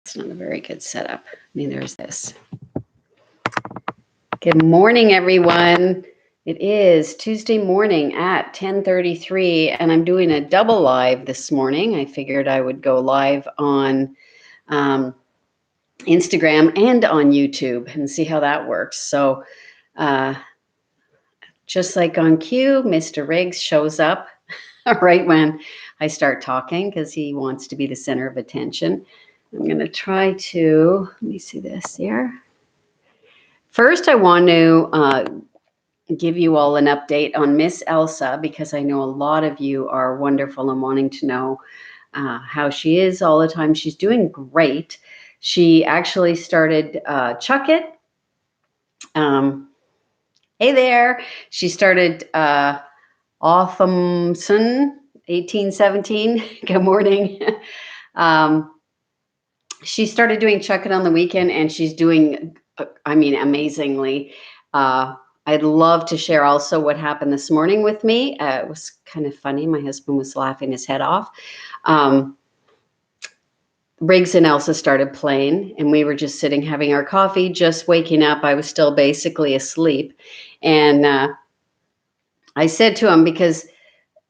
It's not a very good setup. I mean, there's this. Good morning, everyone. It is Tuesday morning at 10:33, and I'm doing a double live this morning. I figured I would go live on um, Instagram and on YouTube and see how that works. So, uh, just like on cue, Mr. Riggs shows up right when I start talking because he wants to be the center of attention. I'm going to try to, let me see this here. First, I want to give you all an update on Miss Elsa because I know a lot of you are wonderful and wanting to know how she is all the time. She's doing great. She actually started Chuck It. Hey there. She started Awesomson 1817. Good morning. um, she started doing Chuck It on the weekend, and she's doing, amazingly. I'd love to share also what happened this morning with me. It was kind of funny. My husband was laughing his head off. Riggs and Elsa started playing, and we were just sitting having our coffee, just waking up. I was still basically asleep. And I said to him, because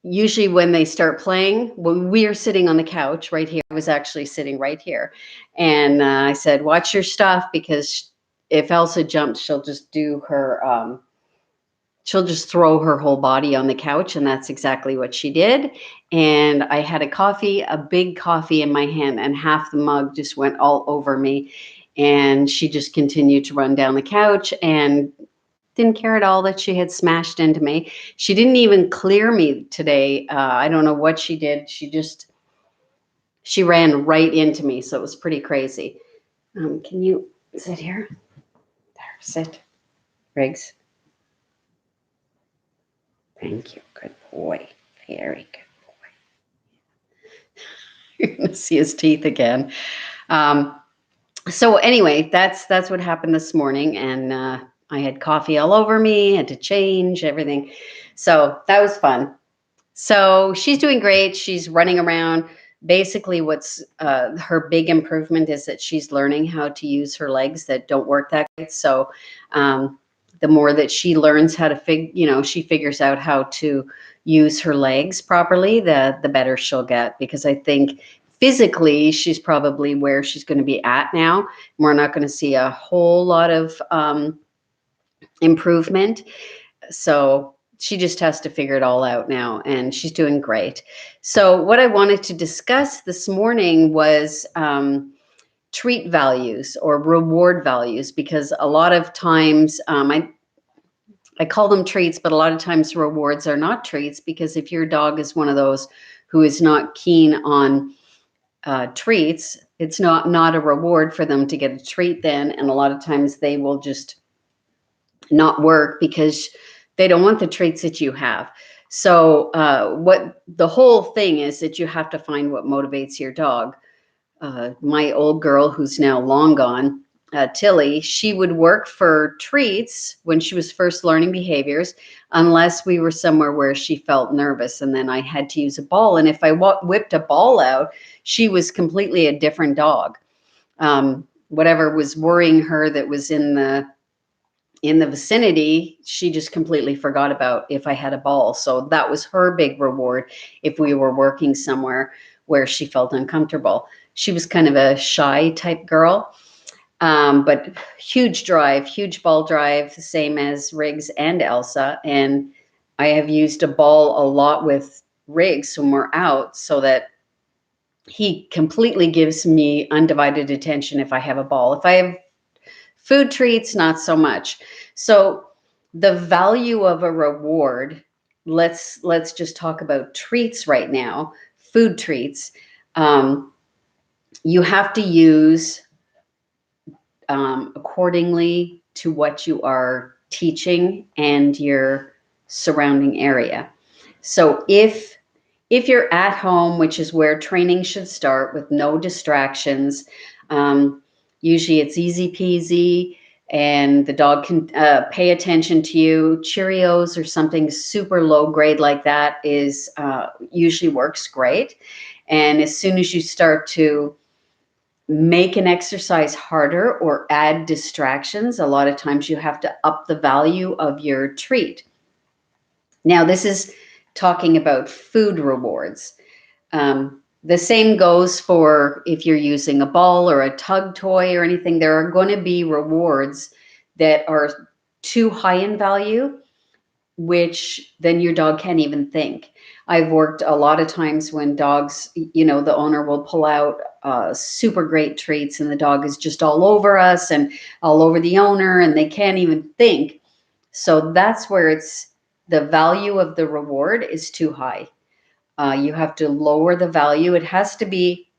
usually when they start playing, when we are sitting on the couch right here, I was actually sitting right here. And I said, watch your stuff, because if Elsa jumps, she'll just do her, she'll just throw her whole body on the couch. And that's exactly what she did. And I had a big coffee in my hand, and half the mug just went all over me. And she just continued to run down the couch and didn't care at all that she had smashed into me. She didn't even clear me today. I don't know what she did. She ran right into me. So it was pretty crazy. Can you sit here? There, sit. Riggs. Thank you. Good boy. Very good boy. You're going to see his teeth again. So anyway, that's what happened this morning. And I had coffee all over me, had to change everything. So that was fun. So she's doing great. She's running around. Basically, what's her big improvement is that she's learning how to use her legs that don't work that great. So the more that she learns how to she figures out how to use her legs properly, the better she'll get. Because I think physically she's probably where she's going to be at now. We're not going to see a whole lot of improvement. So she just has to figure it all out now, and she's doing great. So what I wanted to discuss this morning was treat values or reward values, because a lot of times I call them treats, but a lot of times rewards are not treats, because if your dog is one of those who is not keen on treats, it's not a reward for them to get a treat then. And a lot of times they will just not work because they don't want the treats that you have. So what the whole thing is that you have to find what motivates your dog. My old girl, who's now long gone, Tilly, she would work for treats when she was first learning behaviors, unless we were somewhere where she felt nervous, and then I had to use a ball. And if I whipped a ball out, she was completely a different dog. Whatever was worrying her that was in the vicinity, she just completely forgot about if I had a ball. So that was her big reward if we were working somewhere where she felt uncomfortable. She was kind of a shy type girl, but huge drive, huge ball drive, the same as Riggs and Elsa. And I have used a ball a lot with Riggs when we're out, so that he completely gives me undivided attention if I have a ball. If I have food treats, not so much. So the value of a reward, let's just talk about treats right now, food treats. You have to use accordingly to what you are teaching and your surrounding area. So if you're at home, which is where training should start, with no distractions, usually it's easy peasy, and the dog can pay attention to you. Cheerios or something super low grade like that is usually works great. And as soon as you start to make an exercise harder or add distractions, a lot of times you have to up the value of your treat. Now, this is talking about food rewards. The same goes for if you're using a ball or a tug toy or anything. There are going to be rewards that are too high in value, which then your dog can't even think. I've worked a lot of times when dogs, the owner will pull out super great treats and the dog is just all over us and all over the owner and they can't even think. So that's where the value of the reward is too high. You have to lower the value. It has to be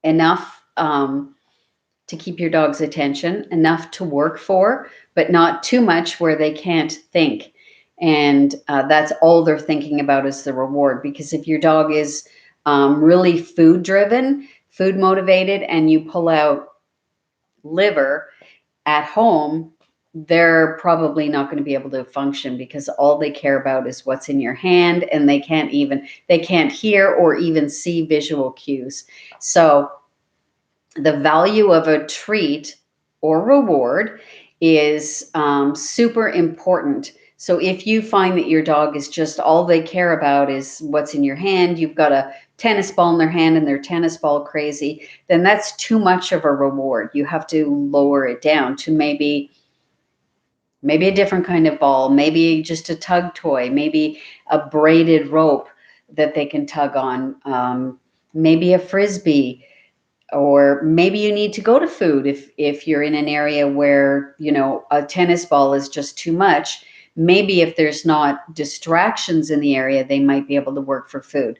enough to keep your dog's attention, enough to work for, but not too much where they can't think. And that's all they're thinking about is the reward. Because if your dog is really food driven, food motivated, and you pull out liver at home, they're probably not going to be able to function because all they care about is what's in your hand, and they can't hear or even see visual cues. So the value of a treat or reward is super important. So if you find that your dog is just all they care about is what's in your hand, you've got a tennis ball in their hand and they're tennis ball crazy, then that's too much of a reward. You have to lower it down to maybe a different kind of ball, maybe just a tug toy, maybe a braided rope that they can tug on, maybe a frisbee. Or maybe you need to go to food if you're in an area where, a tennis ball is just too much. Maybe if there's not distractions in the area, they might be able to work for food.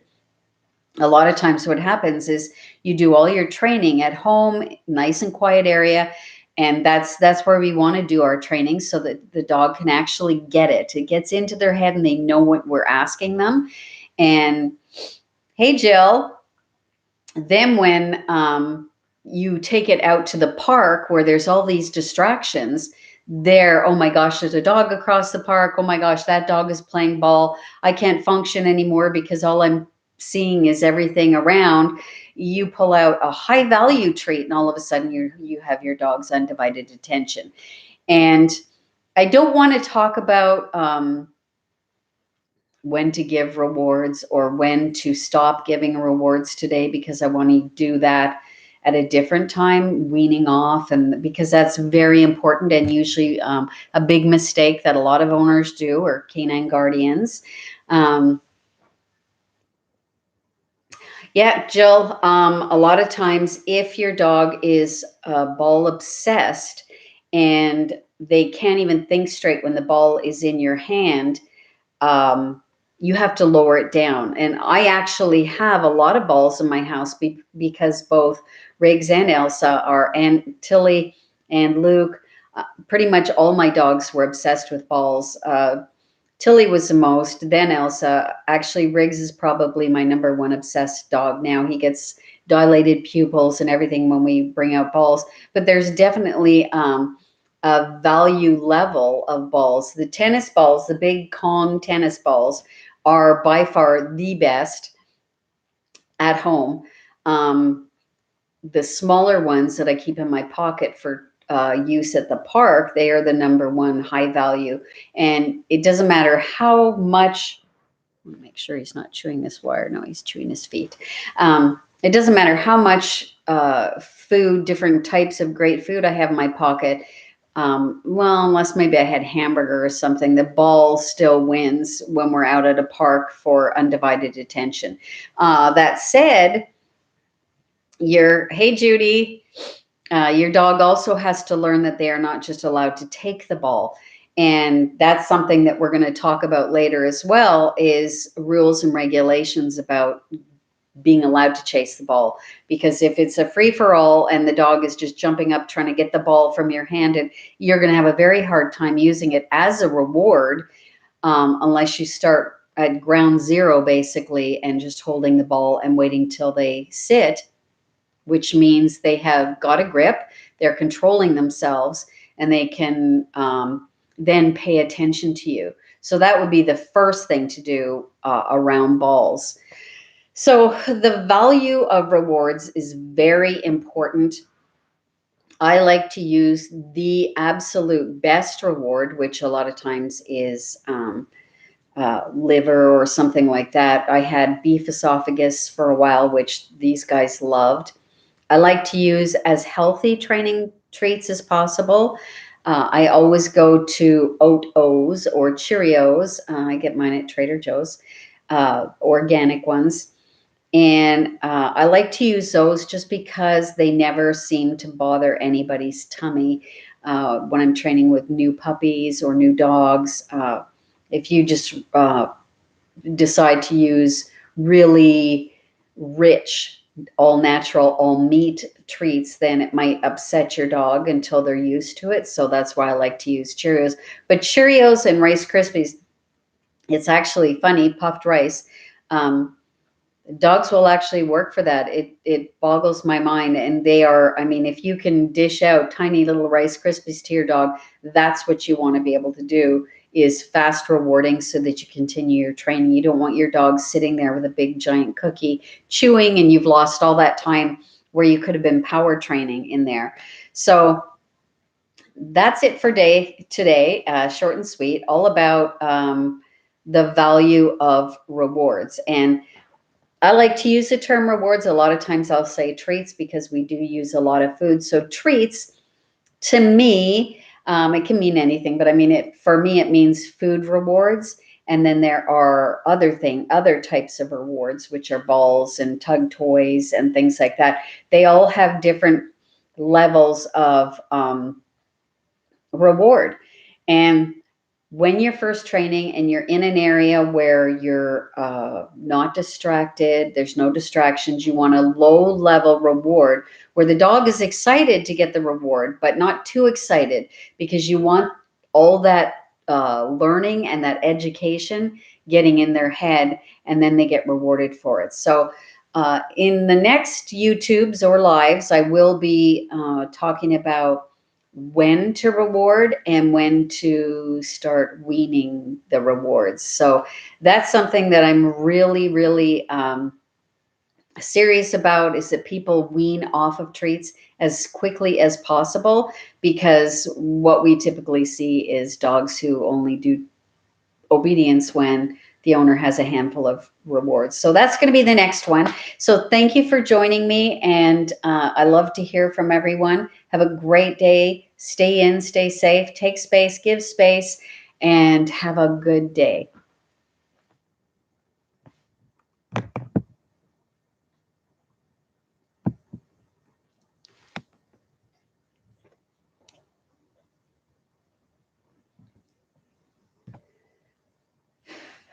A lot of times what happens is you do all your training at home, nice and quiet area, and that's where we want to do our training so that the dog can actually get it. It gets into their head and they know what we're asking them. And hey, Jill. Then when you take it out to the park where there's all these distractions, oh my gosh, there's a dog across the park. Oh my gosh, that dog is playing ball. I can't function anymore because all I'm seeing is everything around. You pull out a high value treat and all of a sudden you have your dog's undivided attention. And I don't want to talk about when to give rewards or when to stop giving rewards today, because I want to do that at a different time, weaning off, and because that's very important and usually a big mistake that a lot of owners do, or canine guardians. Yeah, Jill, a lot of times if your dog is ball obsessed and they can't even think straight when the ball is in your hand, you have to lower it down. And I actually have a lot of balls in my house because both Riggs and Elsa and Tilly and Luke, pretty much all my dogs were obsessed with balls. Tilly was the most, then Elsa. Actually, Riggs is probably my number one obsessed dog now. He gets dilated pupils and everything when we bring out balls. But there's definitely a value level of balls. The tennis balls, the big Kong tennis balls, are by far the best at home. The smaller ones that I keep in my pocket for use at the park, they are the number one high value. And it doesn't matter how much, make sure he's not chewing this wire. No, he's chewing his feet. It doesn't matter how much food, different types of great food I have in my pocket. Well, unless maybe I had hamburger or something, the ball still wins when we're out at a park for undivided attention. That said, hey, Judy, your dog also has to learn that they are not just allowed to take the ball. And that's something that we're going to talk about later as well, is rules and regulations about being allowed to chase the ball. Because if it's a free-for-all and the dog is just jumping up trying to get the ball from your hand, and you're going to have a very hard time using it as a reward, unless you start at ground zero basically and just holding the ball and waiting till they sit, which means they have got a grip, they're controlling themselves, and they can then pay attention to you. So that would be the first thing to do around balls. So the value of rewards is very important. I like to use the absolute best reward, which a lot of times is liver or something like that. I had beef esophagus for a while, which these guys loved. I like to use as healthy training treats as possible. I always go to Oat O's or Cheerios. I get mine at Trader Joe's, organic ones. And I like to use those just because they never seem to bother anybody's tummy when I'm training with new puppies or new dogs. If you just decide to use really rich, all natural, all meat treats, then it might upset your dog until they're used to it. So that's why I like to use Cheerios. But Cheerios and Rice Krispies, it's actually funny, puffed rice. Um, Dogs will actually work for that. It boggles my mind. And they are, I mean, if you can dish out tiny little Rice Krispies to your dog, that's what you want to be able to do, is fast rewarding so that you continue your training. You don't want your dog sitting there with a big giant cookie chewing and you've lost all that time where you could have been power training in there. So that's it for day today. Short and sweet, all about the value of rewards. And I like to use the term rewards. A lot of times I'll say treats because we do use a lot of food. So treats, to me, it can mean anything, but I mean it for me. It means food rewards, and then there are other types of rewards, which are balls and tug toys and things like that. They all have different levels of reward, and when you're first training and you're in an area where you're not distracted, there's no distractions, you want a low level reward where the dog is excited to get the reward, but not too excited, because you want all that learning and that education getting in their head, and then they get rewarded for it. So in the next YouTubes or lives, I will be talking about when to reward and when to start weaning the rewards. So that's something that I'm really, really serious about, is that people wean off of treats as quickly as possible, because what we typically see is dogs who only do obedience when the owner has a handful of rewards. So that's going to be the next one. So thank you for joining me. And I love to hear from everyone. Have a great day. Stay in, stay safe, take space, give space, and have a good day.